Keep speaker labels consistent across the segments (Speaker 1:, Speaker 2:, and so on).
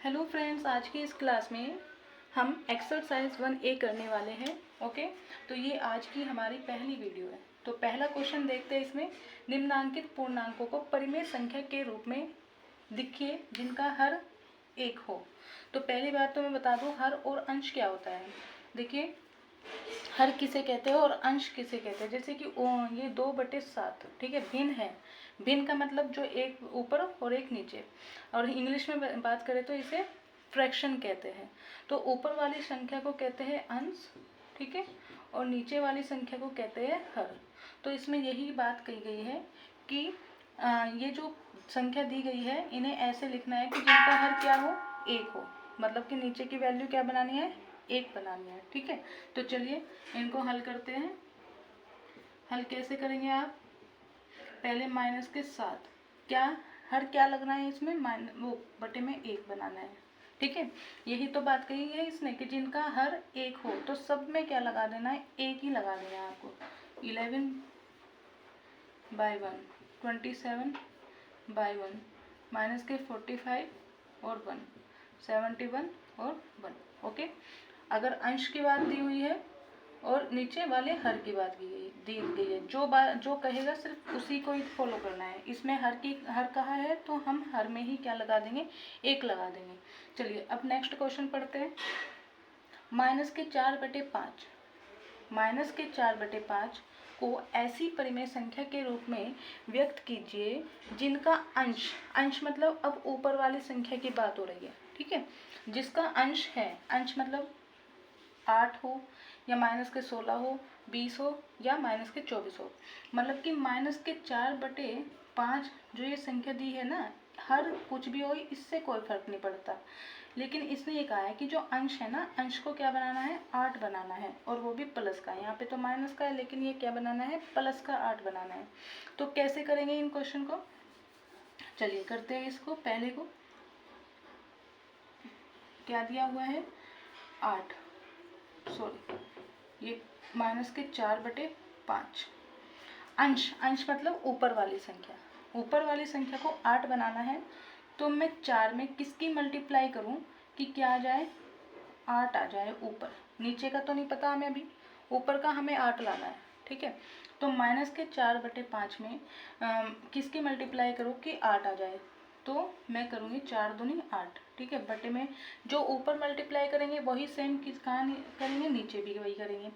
Speaker 1: Hello friends, आज की इस क्लास में हम एक्सरसाइज 1A करने वाले हैं। ओके, तो ये आज की हमारी पहली वीडियो है। तो पहला क्वेश्चन देखते हैं। इसमें निम्नांकित पूर्णांकों को परिमेय संख्या के रूप में लिखिए जिनका हर एक हो। तो पहली बात तो मैं बता दूं, हर और अंश क्या होता है। देखिए, हर किसे कहते हैं और अंश किसे कहते हैं। जैसे कि ये 2/7, ठीक है, भिन्न है। भिन्न का मतलब जो एक ऊपर और एक नीचे, और इंग्लिश में बात करें तो इसे फ्रैक्शन कहते हैं। तो ऊपर वाली संख्या को कहते हैं अंश, ठीक है, और नीचे वाली संख्या को कहते हैं हर। तो इसमें यही बात कही गई है कि ये जो संख्या दी गई है इन्हें ऐसे लिखना है कि जिनका हर क्या हो, एक हो। मतलब कि नीचे की वैल्यू क्या बनानी है, एक बनानी है। ठीक है, तो चलिए इनको हल करते हैं। हल कैसे करेंगे आप? पहले -7, क्या हर क्या लगना है इसमें, वो बटे में 1 बनाना है। ठीक है, यही तो बात कही है इसने कि जिनका हर एक हो, तो सब में क्या लगा देना है, एक ही लगा देना है आपको। 11/1, 27/1, माइनस के 45 और 1, 71 और 1। ओके, अगर अंश की बात दी हुई है और नीचे वाले हर की बात दी गई है, जो कहेगा सिर्फ उसी को ही फॉलो करना है। इसमें हर कहा है तो हम हर में ही क्या लगा देंगे, एक लगा देंगे। चलिए अब नेक्स्ट क्वेश्चन पढ़ते हैं। -4/5, -4/5 को ऐसी परिमेय संख्या के रूप में व्यक्त कीजिए जिनका अंश मतलब अब ऊपर वाली संख्या की बात हो रही है। ठीक है, जिसका अंश है, अंश मतलब 8 हो या -16 हो, 20 हो या -24 हो। मतलब कि -4/5 जो ये संख्या दी है ना, हर कुछ भी हो इससे कोई फर्क नहीं पड़ता। लेकिन इसने ये कहा है कि जो अंश है ना, अंश को क्या बनाना है, 8 बनाना है, और वो भी प्लस का। यहाँ पे तो माइनस का है लेकिन ये क्या बनाना है, प्लस का 8 बनाना है। तो कैसे करेंगे इन क्वेश्चन को? चलिए करते हैं इसको। पहले को क्या दिया हुआ है, 8, सॉरी ये -4/5। अंश मतलब ऊपर वाली संख्या, ऊपर वाली संख्या को 8 बनाना है। तो मैं 4 में किसकी मल्टीप्लाई करूं कि क्या आ जाए, 8 आ जाए ऊपर। नीचे का तो नहीं पता हमें अभी, ऊपर का हमें 8 लाना है। ठीक है, तो -4/5 में किसकी मल्टीप्लाई करूं कि 8 आ जाए। तो मैं करूँगी 4 दूनी 8। ठीक है, बटे में जो ऊपर मल्टीप्लाई करेंगे वही सेम किस कहाँ करेंगे, नीचे भी वही करेंगे।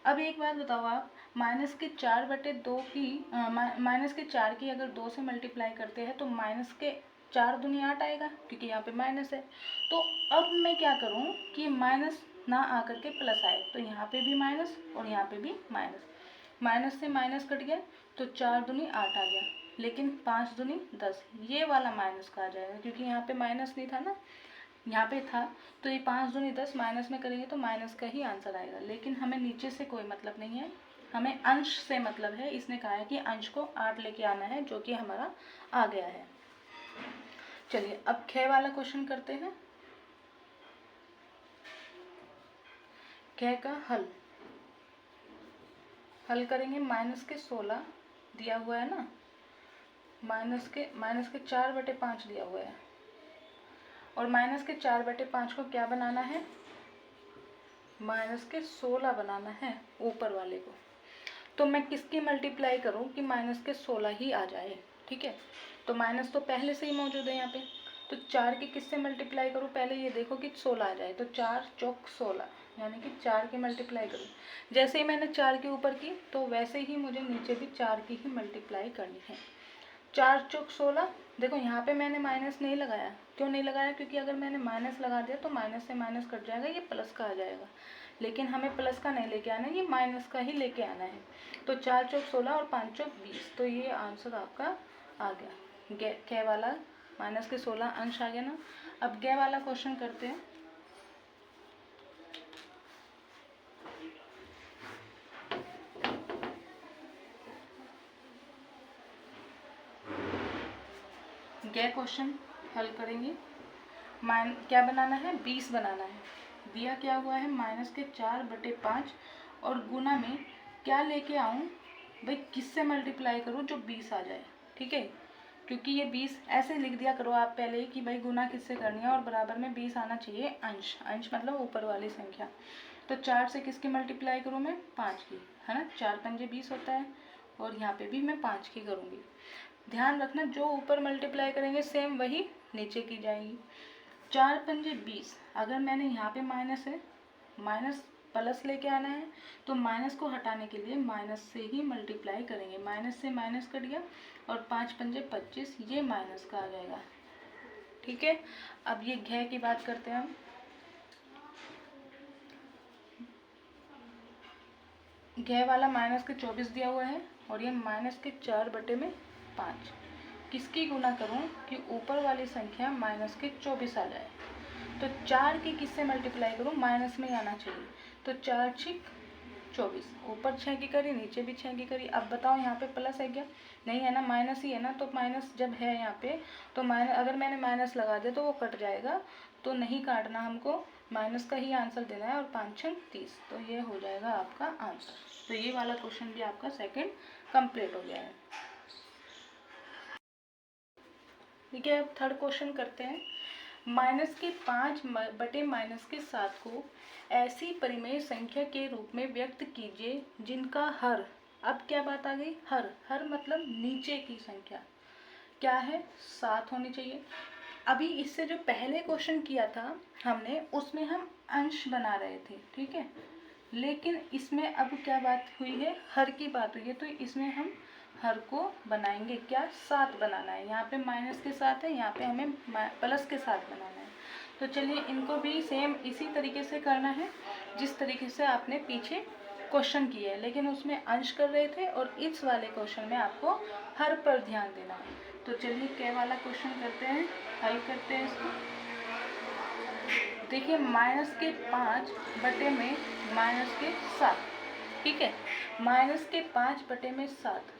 Speaker 1: अब एक बात बताओ आप, -4/2 की -4 की अगर 2 से मल्टीप्लाई करते हैं तो -4 दूनी 8 आएगा, क्योंकि यहाँ पे माइनस है। तो अब मैं क्या करूँ कि माइनस ना आकर के प्लस आए, तो यहाँ पे भी माइनस और यहाँ पे भी माइनस। माइनस से माइनस कट गया तो 4 दूनी 8 आ गया, लेकिन 5 दूनी 10, ये वाला माइनस का आ जाएगा, क्योंकि यहाँ पे माइनस नहीं था ना, यहाँ पे था। तो ये 5 दूनी 10 माइनस में करेंगे तो माइनस का ही आंसर आएगा। लेकिन हमें नीचे से कोई मतलब नहीं है, हमें अंश से मतलब है। इसने कहा है कि अंश को 8 लेके आना है, जो कि हमारा आ गया है। चलिए अब ख वाला क्वेश्चन करते हैं। ख का हल करेंगे। -16 दिया हुआ है ना, -4/5 दिया हुआ है, और -4/5 को क्या बनाना है, -16 बनाना है ऊपर वाले को। तो मैं किसकी मल्टीप्लाई करूं कि -16 ही आ जाए। ठीक है, तो माइनस तो पहले से ही मौजूद है यहाँ पे, तो 4 की किससे मल्टीप्लाई करूं, पहले ये देखो कि 16 आ जाए। तो 4 चौक 16, यानी कि 4 की मल्टीप्लाई करूं। जैसे ही मैंने 4 के ऊपर की तो वैसे ही मुझे नीचे भी 4 की ही मल्टीप्लाई करनी है। 4 चौक 16। देखो यहाँ पे मैंने माइनस नहीं लगाया, क्यों नहीं लगाया, क्योंकि अगर मैंने माइनस लगा दिया तो माइनस से माइनस कट जाएगा, ये प्लस का आ जाएगा। लेकिन हमें प्लस का नहीं लेके आना है, ये माइनस का ही लेके आना है। तो 4 चौक 16 और 5 चौक 20, तो ये आंसर आपका आ गया। कै वाला -16 अंश आ गया ना। अब गे वाला क्वेश्चन करते हैं। गे क्वेश्चन हल करेंगे। क्या बनाना है, 20 बनाना है। दिया क्या हुआ है, -4/5, और गुना में क्या लेके आऊँ भाई, किससे मल्टीप्लाई करूँ जो 20 आ जाए। ठीक है, क्योंकि ये 20 ऐसे लिख दिया करो आप पहले कि भाई गुना किससे करनी है और बराबर में 20 आना चाहिए अंश। अंश मतलब ऊपर वाली संख्या। तो 4 से किसकी मल्टीप्लाई करूँ मैं? 5 की, है ना। 4 पंजे 20 होता है और यहाँ पे भी मैं 5 की करूँगी। ध्यान रखना जो ऊपर मल्टीप्लाई करेंगे सेम वही नीचे की जाएगी। 4 पंजे 20, अगर मैंने यहाँ पे माइनस है, माइनस प्लस लेके आना है तो माइनस को हटाने के लिए माइनस से ही मल्टीप्लाई करेंगे। माइनस से माइनस कट गया और 5 पंजे 25, ये माइनस का आ जाएगा। ठीक है, अब ये घय की बात करते हैं हम। घय वाला माइनस के 24 दिया हुआ है और ये माइनस के 4/5। किसकी गुना करूं कि ऊपर वाली संख्या माइनस के 24 आ जाए? तो 4 की किससे मल्टीप्लाई करूं? माइनस में ही आना चाहिए। तो 4 छिक 24, ऊपर 6 की करी, नीचे भी 6 की करी। अब बताओ यहाँ पे प्लस है क्या? नहीं है ना, माइनस ही है ना। तो माइनस जब है यहाँ पे तो माइनस, अगर मैंने माइनस लगा दिया तो वो कट जाएगा, तो नहीं काटना हमको, माइनस का ही आंसर देना है। और 5 छंग 30, तो ये हो जाएगा आपका आंसर। तो ये वाला क्वेश्चन भी आपका सेकंड कंप्लीट हो गया है। ठीक है, अब थर्ड क्वेश्चन करते हैं। माइनस के 5 बटे माइनस के 7 को ऐसी परिमेय संख्या के रूप में व्यक्त कीजिए जिनका हर, अब क्या बात आ गई? हर, हर मतलब नीचे की संख्या क्या है? 7 होनी चाहिए। अभी इससे जो पहले क्वेश्चन किया था हमने, उसमें हम अंश बना रहे थे, ठीक है। लेकिन इसमें अब क्या बात हुई है? हर की बात हुई है, तो इसमें हम हर को बनाएंगे क्या? 7 बनाना है। यहाँ पे माइनस के साथ है, यहाँ पे हमें प्लस के साथ बनाना है। तो चलिए इनको भी सेम इसी तरीके से करना है जिस तरीके से आपने पीछे क्वेश्चन किए है, लेकिन उसमें अंश कर रहे थे और इस वाले क्वेश्चन में आपको हर पर ध्यान देना है। तो चलिए कै वाला क्वेश्चन करते हैं, हल करते हैं इसको। देखिए माइनस के 5 बटे में माइनस के 7, ठीक है। माइनस के 5 बटे में 7,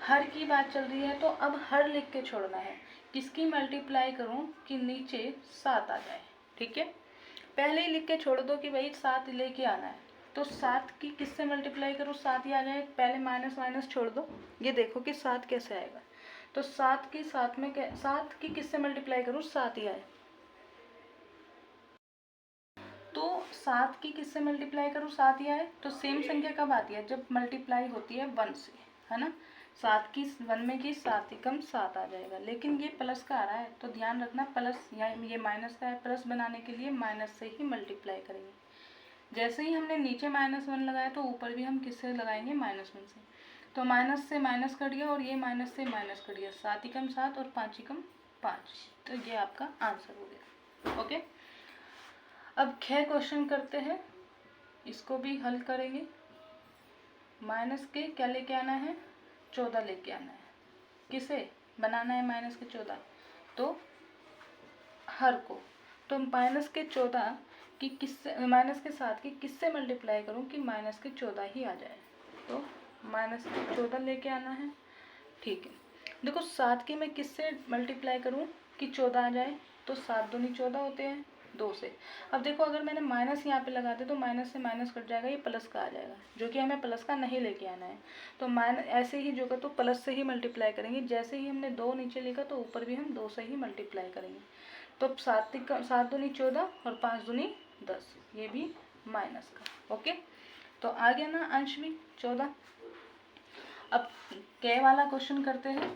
Speaker 1: हर की बात चल रही है, तो अब हर लिख के छोड़ना है। किसकी मल्टीप्लाई करूं कि नीचे 7 आ जाए? ठीक है, पहले ही लिख के छोड़ दो कि भाई 7 लेके आना है। तो 7 की किससे मल्टीप्लाई करूं? 7 ही आ जाए। पहले माइनस माइनस छोड़ दो, ये देखो कि 7 कैसे आएगा। तो 7 की 7 में 7 की किससे मल्टीप्लाई करूं? 7 ही आए। तो 7 की किससे मल्टीप्लाई करूँ? 7 ही आए। तो सेम संख्या कब आती है? जब मल्टीप्लाई होती है 1 से, है ना। 7 की 1 में की 7 ही कम 7 आ जाएगा। लेकिन ये प्लस का आ रहा है, तो ध्यान रखना प्लस, या ये माइनस का है, प्लस बनाने के लिए माइनस से ही मल्टीप्लाई करेंगे। जैसे ही हमने नीचे -1 लगाया तो ऊपर भी हम किससे लगाएंगे? -1 से। तो माइनस से माइनस कट गया और ये माइनस से माइनस कट गया। 7 ही कम 7 और 5 ही कम 5, तो ये आपका आंसर हो गया। ओके, अब ख क्वेश्चन करते हैं, इसको भी हल करेंगे। माइनस के क्या लेके आना है? 14 लेके आना है। किसे बनाना है माइनस के 14? तो हर को। तो माइनस के 14 की किससे, माइनस के 7 की किससे मल्टीप्लाई करूं कि माइनस के 14 ही आ जाए? तो माइनस के 14 लेके आना है, ठीक है। देखो 7 की मैं किससे मल्टीप्लाई करूं कि 14 आ जाए? तो 7 दूनी 14 होते हैं, 2 से। अब देखो अगर मैंने माइनस यहाँ पे लगा दे तो माइनस से माइनस कट जाएगा, ये प्लस का आ जाएगा, जो कि हमें प्लस का नहीं लेके आना है। तो माइनस ऐसे ही जो का तो प्लस से ही मल्टीप्लाई करेंगे। जैसे ही हमने 2 नीचे लिखा तो ऊपर भी हम 2 से ही मल्टीप्लाई करेंगे। तो 7 दूनी 14 और 5 दूनी 10, ये भी माइनस का। ओके, तो आ गया ना अंश भी 14। अब कै वाला क्वेश्चन करते हैं।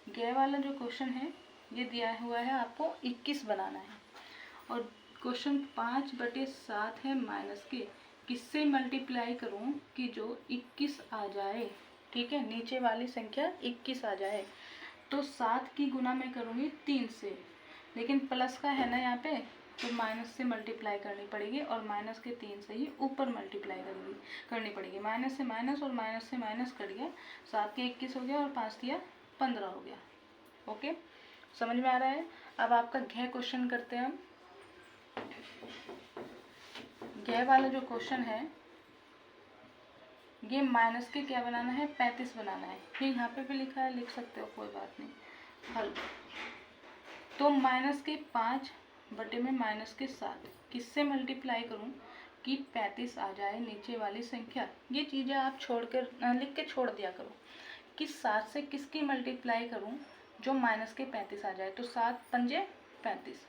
Speaker 1: कै वाला जो क्वेश्चन है ये दिया हुआ है आपको 21 बनाना है और क्वेश्चन 5 बटे 7 है माइनस के, किससे मल्टीप्लाई करूं कि जो 21 आ जाए? ठीक है, नीचे वाली संख्या 21 आ जाए। तो 7 की गुना मैं करूंगी 3 से, लेकिन प्लस का है ना यहाँ पे, तो माइनस से मल्टीप्लाई करनी पड़ेगी और माइनस के 3 से ही ऊपर मल्टीप्लाई करनी पड़ेगी। माइनस से माइनस और माइनस से माइनस कट गया, 7 के 21 हो गया और 5 दिया 15 हो गया। ओके, समझ में आ रहा है। अब आपका घ क्वेश्चन करते हैं हम। घ वाला जो क्वेश्चन है ये माइनस के क्या बनाना है? 35 बनाना है। ये यहाँ पे भी लिखा है, लिख सकते हो, कोई बात नहीं। हल, तो माइनस के 5 बटे में माइनस के 7 किससे मल्टीप्लाई करूं कि 35 आ जाए नीचे वाली संख्या? ये चीज़ें आप छोड़कर लिख के छोड़ दिया करो कि 7 से किसकी मल्टीप्लाई करूं जो माइनस के 35 आ जाए। तो 7 पंजे 35।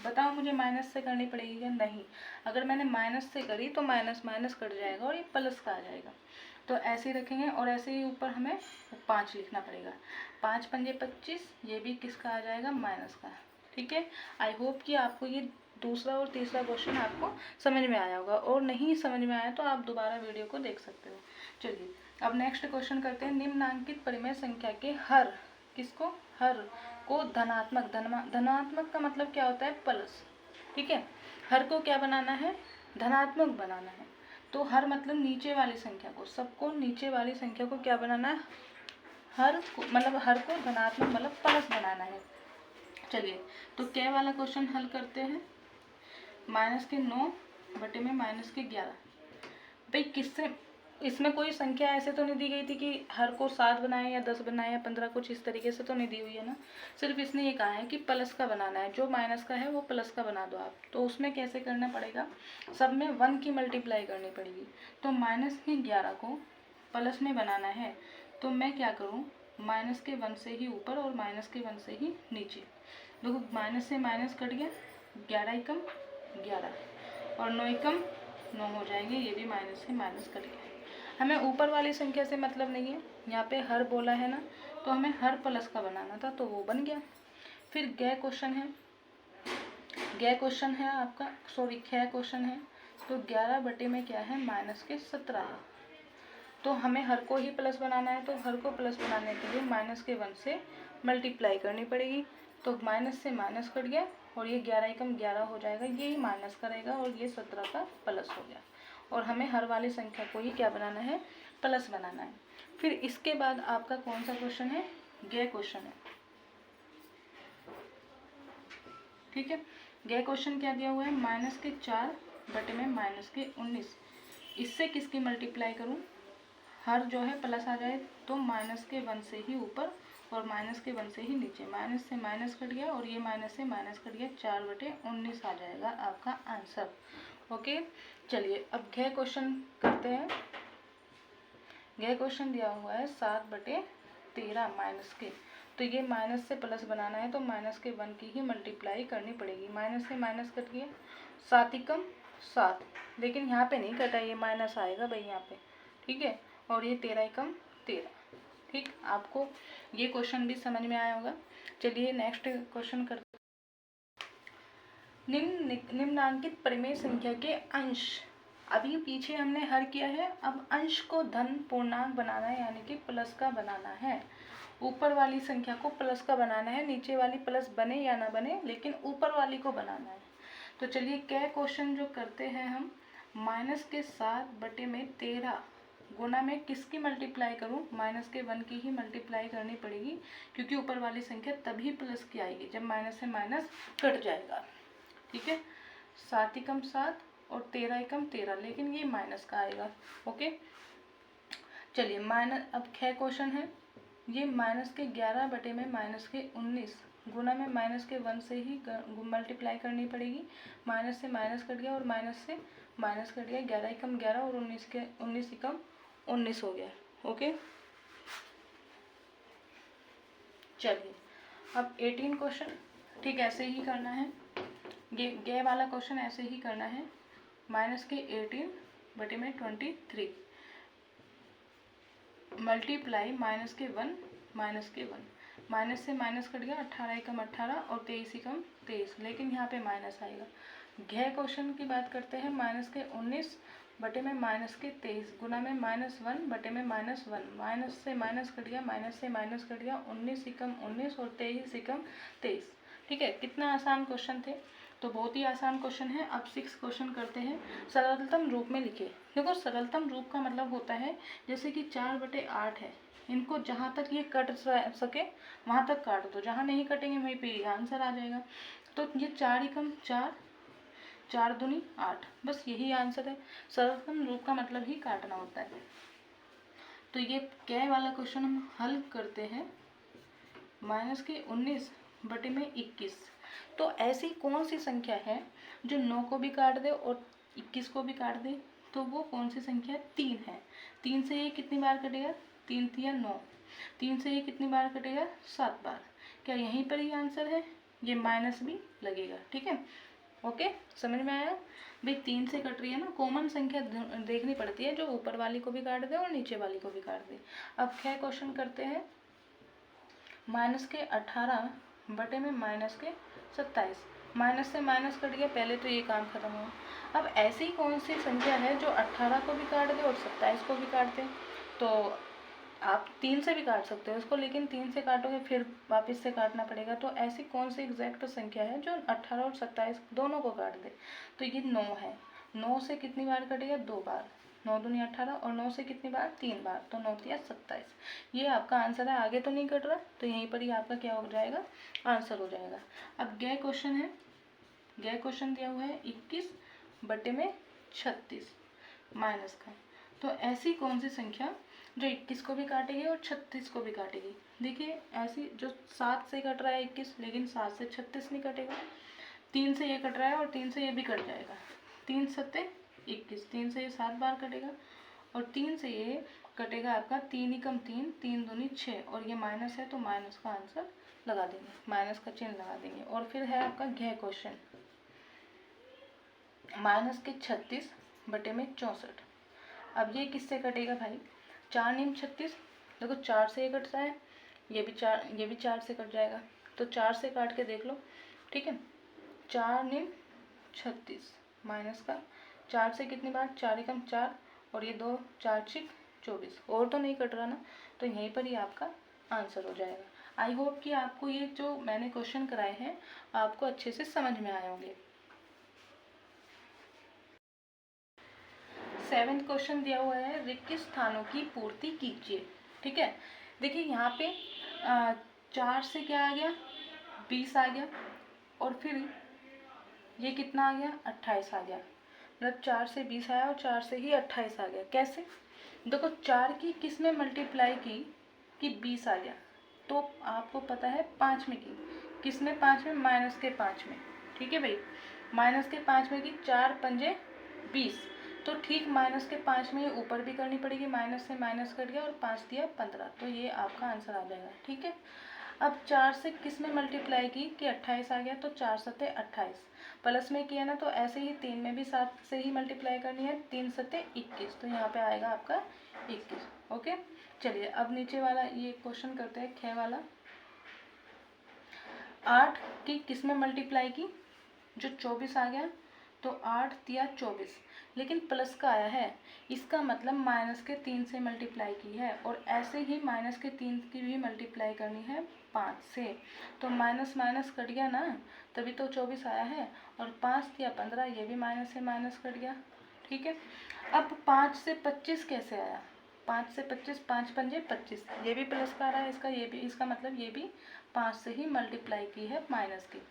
Speaker 1: बताओ मुझे माइनस से करनी पड़ेगी या नहीं। अगर मैंने माइनस से करी तो माइनस माइनस कट जाएगा और ये प्लस का आ जाएगा। तो ऐसे ही रखेंगे और ऐसे ही ऊपर हमें 5 लिखना पड़ेगा। 5 पंजे 25, ये भी किसका आ जाएगा, माइनस का। ठीक है, आई होप कि आपको ये दूसरा और तीसरा क्वेश्चन आपको समझ में आया होगा, और नहीं समझ में आया तो आप दोबारा वीडियो को देख सकते हो। चलिए अब नेक्स्ट क्वेश्चन करते हैं। निम्नांकित परिमेय संख्या के हर, किसको, हर को धनात्मक, धनात्मक का मतलब क्या होता है, प्लस। ठीक है, हर को क्या बनाना है, धनात्मक बनाना है। तो हर मतलब नीचे वाली संख्या को, सबको नीचे वाली संख्या को क्या बनाना है, हर को, मतलब हर को धनात्मक मतलब प्लस बनाना है। चलिए तो क्या वाला क्वेश्चन हल करते हैं। माइनस के 9 बटे में माइनस के 11। भाई किससे, इसमें कोई संख्या ऐसे तो नहीं दी गई थी कि हर को 7 बनाए या 10 बनाए या 15, कुछ इस तरीके से तो नहीं दी हुई है ना। सिर्फ इसने ये कहा है कि प्लस का बनाना है, जो माइनस का है वो प्लस का बना दो आप। तो उसमें कैसे करना पड़ेगा, सब में 1 की मल्टीप्लाई करनी पड़ेगी। तो माइनस के 11 को प्लस में बनाना है तो मैं क्या करूँ, माइनस के 1 से ही ऊपर और माइनस के 1 से ही नीचे। देखो माइनस से माइनस कट गया, 11 एकम 11 और 9 एकम 9 हो जाएंगे, ये भी माइनस से माइनस कट गया। हमें ऊपर वाली संख्या से मतलब नहीं है, यहाँ पे हर बोला है ना, तो हमें हर प्लस का बनाना था तो वो बन गया। फिर ग क्वेश्चन है, ग क्वेश्चन है आपका, सॉरी ख क्वेश्चन है। तो 11 बटे में क्या है, माइनस के 17 है। तो हमें हर को ही प्लस बनाना है, तो हर को प्लस बनाने के लिए माइनस के 1 से मल्टीप्लाई करनी पड़ेगी। तो माइनस से माइनस कट गया और ये 11 एकम 11 हो जाएगा, ये ही माइनस का रहेगा और ये 17 का प्लस हो गया। और हमें हर वाली संख्या को ही क्या बनाना है, प्लस बनाना है। फिर इसके बाद आपका कौन सा क्वेश्चन है, ग क्वेश्चन है। ठीक है, ग क्वेश्चन क्या दिया हुआ है, माइनस के 4 बटे में माइनस के 19। इससे किसकी मल्टीप्लाई करूं, हर जो है प्लस आ जाए तो माइनस के 1 से ही ऊपर और माइनस के 1 से ही नीचे। माइनस से माइनस कट गया और ये माइनस से माइनस कट गया, 4 बटे 19 आ जाएगा आपका आंसर। ओके, चलिए अब घ क्वेश्चन करते हैं। घ क्वेश्चन दिया हुआ है 7 बटे 13 माइनस के। तो ये माइनस से प्लस बनाना है तो माइनस के 1 की ही मल्टीप्लाई करनी पड़ेगी। माइनस से माइनस कट गया, 7 एकम 7, लेकिन यहाँ पे नहीं कटा, ये माइनस आएगा भाई यहाँ पे। ठीक है, और ये 13 एकम 13। ठीक, आपको ये क्वेश्चन भी समझ में आया होगा। चलिए नेक्स्ट क्वेश्चन करते। निम्नांकित परिमेय संख्या के अंश, अभी पीछे हमने हर किया है, अब अंश को धन पूर्णांक बनाना है, यानी कि प्लस का बनाना है। ऊपर वाली संख्या को प्लस का बनाना है, नीचे वाली प्लस बने या ना बने, लेकिन ऊपर वाली को बनाना है। तो चलिए क्या क्वेश्चन जो करते हैं हम, माइनस के 7 बटे में 13 गुना में किसकी मल्टीप्लाई करूं, माइनस के 1 की ही मल्टीप्लाई करनी पड़ेगी, क्योंकि ऊपर वाली संख्या तभी प्लस की आएगी जब माइनस से माइनस कट जाएगा। ठीक है, 7 एकम 7 और 13 एकम 13, लेकिन ये माइनस का आएगा। ओके, चलिए माइनस, अब ख क्वेश्चन है, ये माइनस के 11 बटे में माइनस के 19 गुना में माइनस के 1 से ही मल्टीप्लाई करनी पड़ेगी। माइनस से माइनस कट गया और माइनस से माइनस कट गया, 11 एकम 11 और 19 एकम 19 हो गया। ओके, चलिए अब 18 क्वेश्चन, ठीक ऐसे ही करना है। ये वाला क्वेश्चन ऐसे ही करना है। माइनस के 18 बटे में 23 मल्टीप्लाई माइनस के 1 माइनस के 1, माइनस से माइनस कट गया, 18 एकम 18 और 23 एकम 23, लेकिन यहाँ पे माइनस आएगा। घ क्वेश्चन की बात करते हैं, माइनस के 19 बटे में माइनस के 23 गुना में माइनस 1 बटे में माइनस 1, माइनस से माइनस कट गया, माइनस से माइनस कट गया, 19 एकम 19 और 23 एकम 23। ठीक है, कितना आसान क्वेश्चन थे, तो बहुत ही आसान क्वेश्चन है। अब 6 क्वेश्चन करते हैं। सरलतम रूप में लिखे। देखो सरलतम रूप का मतलब होता है जैसे कि 4 बटे 8 है, इनको जहाँ तक ये कट सके वहाँ तक काट दो, जहाँ नहीं कटेंगे वहीं पे आंसर आ जाएगा। तो ये 4 एकम 4, 4 दूनी 8, बस यही आंसर है। सरलतम रूप का मतलब ही काटना होता है। तो ये क्या वाला क्वेश्चन हम हल करते हैं। माइनस के 19 बटे में 21, तो ऐसी कौन सी संख्या है जो 9 को भी काट दे और 21 को भी काट दे, तो वो कौन सी संख्या 3 है। 3 से ये कितनी बार कटेगा, 3 तिया 9, 3 से ये कितनी बार कटेगा, 7 बार। क्या यहीं पर ही आंसर है, ये माइनस भी लगेगा, ठीक है। ओके, समझ में आया भाई। 3 से कट रही है ना, कॉमन संख्या देखनी पड़ती है जो ऊपर वाली को भी काट दे और नीचे वाली को भी काट दे। अब क्या क्वेश्चन करते हैं, माइनस के 18 बटे में माइनस के 27, माइनस से माइनस कट गया, पहले तो ये काम खत्म हुआ। अब ऐसी कौन सी संख्या है जो 18 को भी काट दे और 27 को भी काट दे। तो आप 3 से भी काट सकते हो इसको, लेकिन 3 से काटोगे फिर वापस से काटना पड़ेगा। तो ऐसी कौन सी एग्जैक्ट संख्या है जो 18 और 27 दोनों को काट दे। तो ये 9 है। 9 से कितनी बार कटेगा, 2 बार। 9 दूनी 18 और 9 से कितनी बार, 3 बार। तो 9 तिया 27। ये आपका आंसर है, आगे तो नहीं कट रहा, तो यहीं पर ही आपका क्या हो जाएगा, आंसर हो जाएगा। अब गै क्वेश्चन है, गै क्वेश्चन दिया हुआ है 21 बटे में 36 माइनस का। तो ऐसी कौन सी संख्या जो 21 को भी काटेगी और 36 को भी काटेगी। देखिए ऐसी जो 7 से कट रहा है 21, लेकिन 7 से 36 नहीं कटेगा। 3 से ये कट रहा है और 3 से ये भी कट जाएगा। 3 सत्ते 21, 3 से ये 7 बार कटेगा और 3 से ये कटेगा आपका 3 एकम 3, 3 दूनी 6 और ये माइनस है तो माइनस का आंसर लगा देंगे, माइनस का चिन्ह लगा देंगे। और फिर है आपका घ क्वेश्चन, माइनस के 36 बटे में 64। अब ये किससे कटेगा भाई, 4 निम 36, देखो 4 से ये कटता है, ये भी 4 से कट जाएगा। तो 4 से काट के देख लो, ठीक है। 4 निम 36 माइनस का 4 से कितनी बार, 4 एकम 4 और ये 2 4 छिक 24, और तो नहीं कट रहा ना, तो यहीं पर ही आपका आंसर हो जाएगा। आई होप कि आपको ये जो मैंने क्वेश्चन कराए हैं आपको अच्छे से समझ में आए होंगे। 7th क्वेश्चन दिया हुआ है, रिक्त स्थानों की पूर्ति कीजिए, ठीक है। देखिए यहाँ पे 4 से क्या आ गया, 20 आ गया और फिर ये कितना आ गया, 28 आ गया। मतलब 4 से 20 आया और 4 से ही 28 आ गया। कैसे, देखो 4 की किस में मल्टीप्लाई की कि 20 आ गया, तो आपको पता है 5 में की, किस में, 5 में, माइनस के 5 में, ठीक है भाई। माइनस के 5 में की, 4 पंजे 20, तो ठीक माइनस के 5 में ये ऊपर भी करनी पड़ेगी, माइनस से माइनस कट गया और 5 दिया 15, तो ये आपका आंसर आ जाएगा, ठीक है। अब 4 से किस में मल्टीप्लाई की कि 28 आ गया, तो 4 सत्ते 28, प्लस में किया ना तो ऐसे ही 3 में भी 7 से ही मल्टीप्लाई करनी है, 3 सत्ते 21, तो यहाँ पे आएगा आपका 21। ओके, चलिए अब नीचे वाला ये क्वेश्चन करते हैं, ख वाला। 8 की किस में मल्टीप्लाई की, जो 24 आ गया, तो 8 तिया 24, लेकिन प्लस का आया है, इसका मतलब माइनस के 3 से मल्टीप्लाई की है, और ऐसे ही माइनस के 3 की भी मल्टीप्लाई करनी है 5 से, तो माइनस माइनस कट गया ना, तभी तो 24 आया है। और 5 तिया 15, ये भी माइनस से माइनस कट गया, ठीक है। अब 5 से 25 कैसे आया, 5 से 25, 5 पंजे 25, ये भी प्लस का आ रहा है इसका, ये भी, इसका मतलब ये भी 5 से ही मल्टीप्लाई की है माइनस की।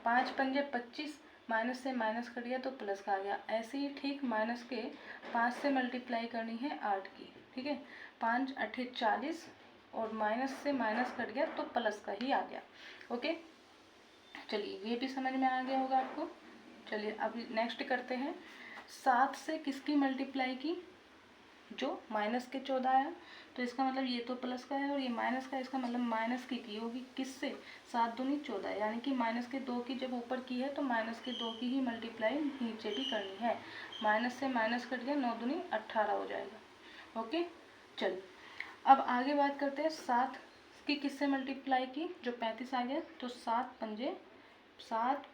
Speaker 1: 5 पंजे 25, माइनस से माइनस कट गया तो प्लस का आ गया। ऐसे ही ठीक माइनस के 5 से मल्टीप्लाई करनी है 8 की, ठीक है। 5 8 40 और माइनस से माइनस कट गया तो प्लस का ही आ गया। ओके, चलिए ये भी समझ में आ गया होगा आपको। चलिए अब नेक्स्ट करते हैं, 7 से किसकी मल्टीप्लाई की, जो माइनस के 14 आया, तो इसका मतलब ये तो प्लस का है और ये माइनस का है, इसका मतलब माइनस की होगी किससे, 7 दूनी 14, यानी कि माइनस के 2 की जब ऊपर की है तो माइनस के 2 की ही मल्टीप्लाई नीचे भी करनी है। माइनस से माइनस कट गया, 9 दूनी 18 हो जाएगा। ओके, चलिए अब आगे बात करते हैं, 7 की किससे मल्टीप्लाई की, जो 35 आ गया, तो 7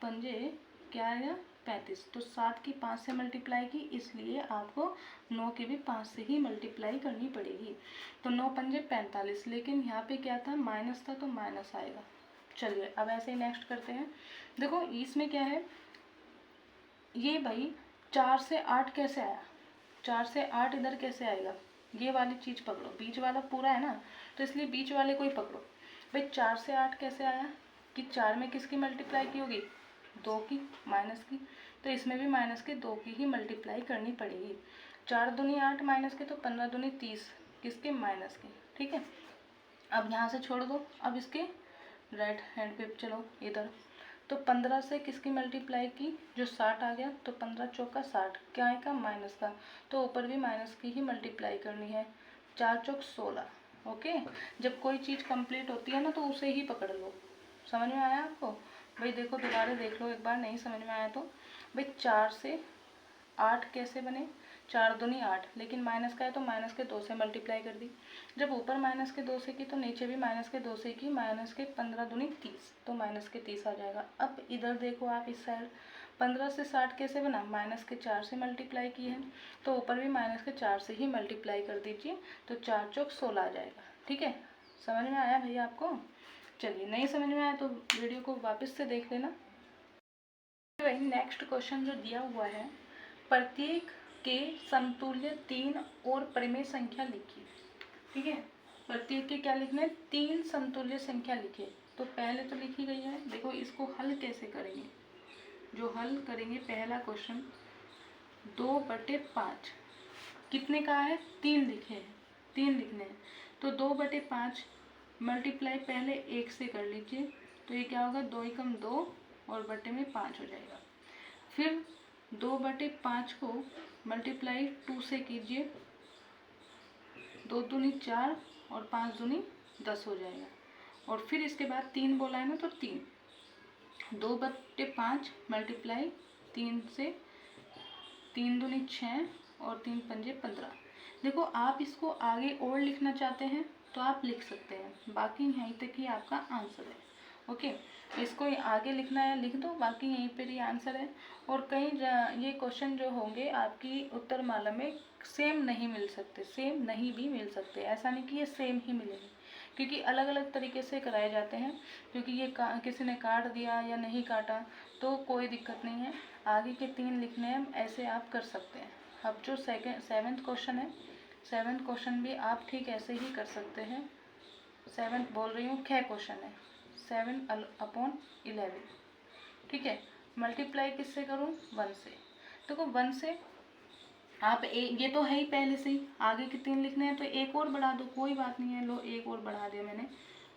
Speaker 1: पंजे क्या आया, 35, तो 7 की 5 से मल्टीप्लाई की, इसलिए आपको 9 की भी 5 से ही मल्टीप्लाई करनी पड़ेगी, तो 9 पंजे 45, लेकिन यहाँ पे क्या था, माइनस था तो माइनस आएगा। चलिए अब ऐसे ही नेक्स्ट करते हैं। देखो इसमें क्या है, ये भाई 4 से 8 कैसे आया, 4 से 8 इधर कैसे आएगा, ये वाली चीज़ पकड़ो, बीच वाला पूरा है ना, तो इसलिए बीच वाले को ही पकड़ो। भाई 4 से 8 कैसे आया कि 4 में किसकी मल्टीप्लाई की होगी, 2 की, माइनस की, तो इसमें भी माइनस के 2 की ही मल्टीप्लाई करनी पड़ेगी। 4 दूनी 8 माइनस के, तो 15 दूनी 30, किसके, माइनस के, ठीक है। अब यहाँ से छोड़ दो, अब इसके राइट हैंड पे चलो इधर, तो 15 से किसकी मल्टीप्लाई की, जो 60 आ गया, तो 15 चौका 60, क्या आएगा, माइनस का, तो ऊपर भी माइनस की ही मल्टीप्लाई करनी है, 4 चौक 16। ओके, जब कोई चीज़ कंप्लीट होती है ना तो उसे ही पकड़ लो। समझ में आया आपको? भाई देखो, दोबारा देख लो एक बार, नहीं समझ में आया तो। भाई 4 से 8 कैसे बने? 4 दूनी 8, लेकिन माइनस का है तो माइनस के 2 से मल्टीप्लाई कर दी। जब ऊपर माइनस के 2 से की तो नीचे भी माइनस के 2 से की, माइनस के 15 दूनी 30, तो माइनस के 30 आ जाएगा। अब इधर देखो आप इस साइड, 15 से 60 कैसे बना? माइनस के 4 से मल्टीप्लाई की है, तो ऊपर भी माइनस के 4 से ही मल्टीप्लाई कर दीजिए, तो 4 चौक 16 आ जाएगा। ठीक है, समझ में आया भैया आपको? चलिए, नहीं समझ में आया तो वीडियो को वापस से देख लेना। भाई नेक्स्ट क्वेश्चन जो दिया हुआ है, प्रत्येक के समतुल्य 3 और परिमेय संख्या लिखिए। ठीक है, प्रत्येक के क्या लिखना है? 3 समतुल्य संख्या लिखिए। तो पहले तो लिखी गई है, देखो इसको हल कैसे करेंगे। जो हल करेंगे, पहला क्वेश्चन 2/5 कितने का है? 3 लिखे हैं, 3 लिखने हैं, तो 2/5 मल्टीप्लाई पहले 1 से कर लीजिए, तो ये क्या होगा? 2 एकम 2 और बटे में 5 हो जाएगा। फिर 2/5 को मल्टीप्लाई 2 से कीजिए, 2 दूनी 4 और 5 दूनी 10 हो जाएगा। और फिर इसके बाद 3 बोला है ना, तो 3, 2/5 मल्टीप्लाई 3 से, 3 दूनी 6 और 3 पंजे 15। देखो, आप इसको आगे और लिखना चाहते हैं तो आप लिख सकते हैं, बाकी यहीं तक ही आपका आंसर है। ओके, इसको आगे लिखना है लिख दो, बाकी यहीं पर ही आंसर है। और कई ये क्वेश्चन जो होंगे आपकी उत्तरमाला में सेम नहीं मिल सकते, सेम नहीं भी मिल सकते, ऐसा नहीं कि ये सेम ही मिलेंगे, क्योंकि अलग अलग तरीके से कराए जाते हैं। क्योंकि ये किसी ने काट दिया या नहीं काटा तो कोई दिक्कत नहीं है, आगे के 3 लिखने हैं, ऐसे आप कर सकते हैं। अब जो सेवेंथ क्वेश्चन है, सेवेंथ क्वेश्चन भी आप ठीक ऐसे ही कर सकते हैं। सेवेंथ बोल रही हूँ, 6 क्वेश्चन है, 7/11। ठीक है, मल्टीप्लाई किससे करूँ? 1 से। देखो 1 से आप ये तो है ही पहले से ही, आगे के 3 लिखने हैं तो एक और बढ़ा दो, कोई बात नहीं है। लो, एक और बढ़ा दिया मैंने।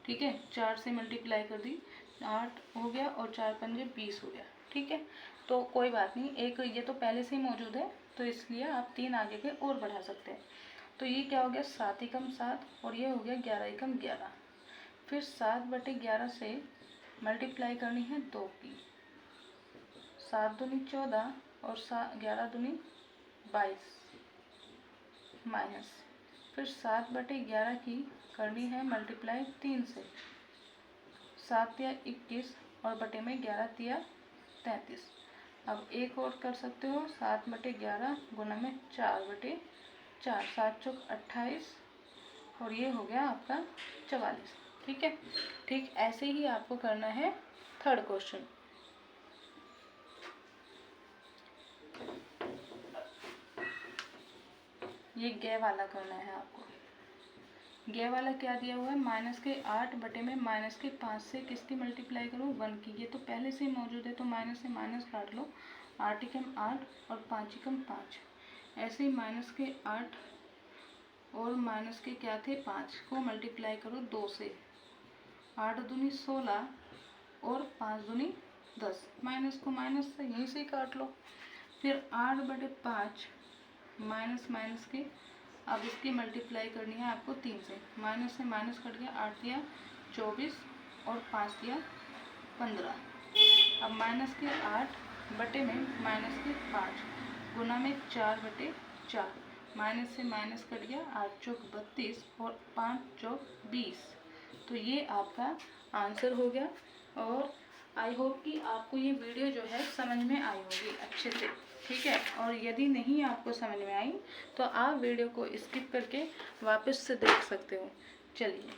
Speaker 1: ठीक है, 4 से मल्टीप्लाई कर दी, 8 हो गया और 4 पंजे 20 हो गया। ठीक है, तो कोई बात नहीं, एक ये तो पहले से ही मौजूद है, तो इसलिए आप 3 आगे के और बढ़ा सकते हैं। तो ये क्या हो गया? 7 एकम 7 और ये हो गया 11 एकम 11। फिर 7/11 से मल्टीप्लाई करनी है 2 की, 7 दूनी 14 और 11 दूनी 22 माइनस, फिर 7/11 की करनी है मल्टीप्लाई 3 से, 7 या 21 और बटे में 11 तिया 33। अब एक और कर सकते हो, 7/11 गुना में 4/4, 7 चौक 28 और ये हो गया आपका 44। ठीक है, ठीक ऐसे ही आपको करना है थर्ड क्वेश्चन। ये गे वाला करना है आपको। गे वाला क्या दिया हुआ है? -8 बटे में -5 से किसकी मल्टीप्लाई करूँ? 1 की। ये तो पहले से ही मौजूद है तो माइनस से माइनस काट लो, 8 एकम 8 और 5 एकम 5। ऐसे ही -8 और माइनस के क्या थे? 5 को मल्टीप्लाई करो 2 से, 8 दूनी 16 और 5 दूनी 10। माइनस को माइनस से यहीं से ही काट लो। फिर 8/5 माइनस माइनस के, अब इसकी मल्टीप्लाई करनी है आपको 3 से। माइनस से माइनस कट गया, 8 दिया 24 और 5 दिया 15। अब माइनस के 8 बटे में माइनस के 5 गुना में 4/4, माइनस से माइनस कट गया, 8 चौक 32 और 5 चौक 20। तो ये आपका आंसर हो गया। और आई होप कि आपको ये वीडियो जो है समझ में आई होगी अच्छे से। ठीक है, और यदि नहीं आपको समझ में आई तो आप वीडियो को स्किप करके वापस से देख सकते हो। चलिए।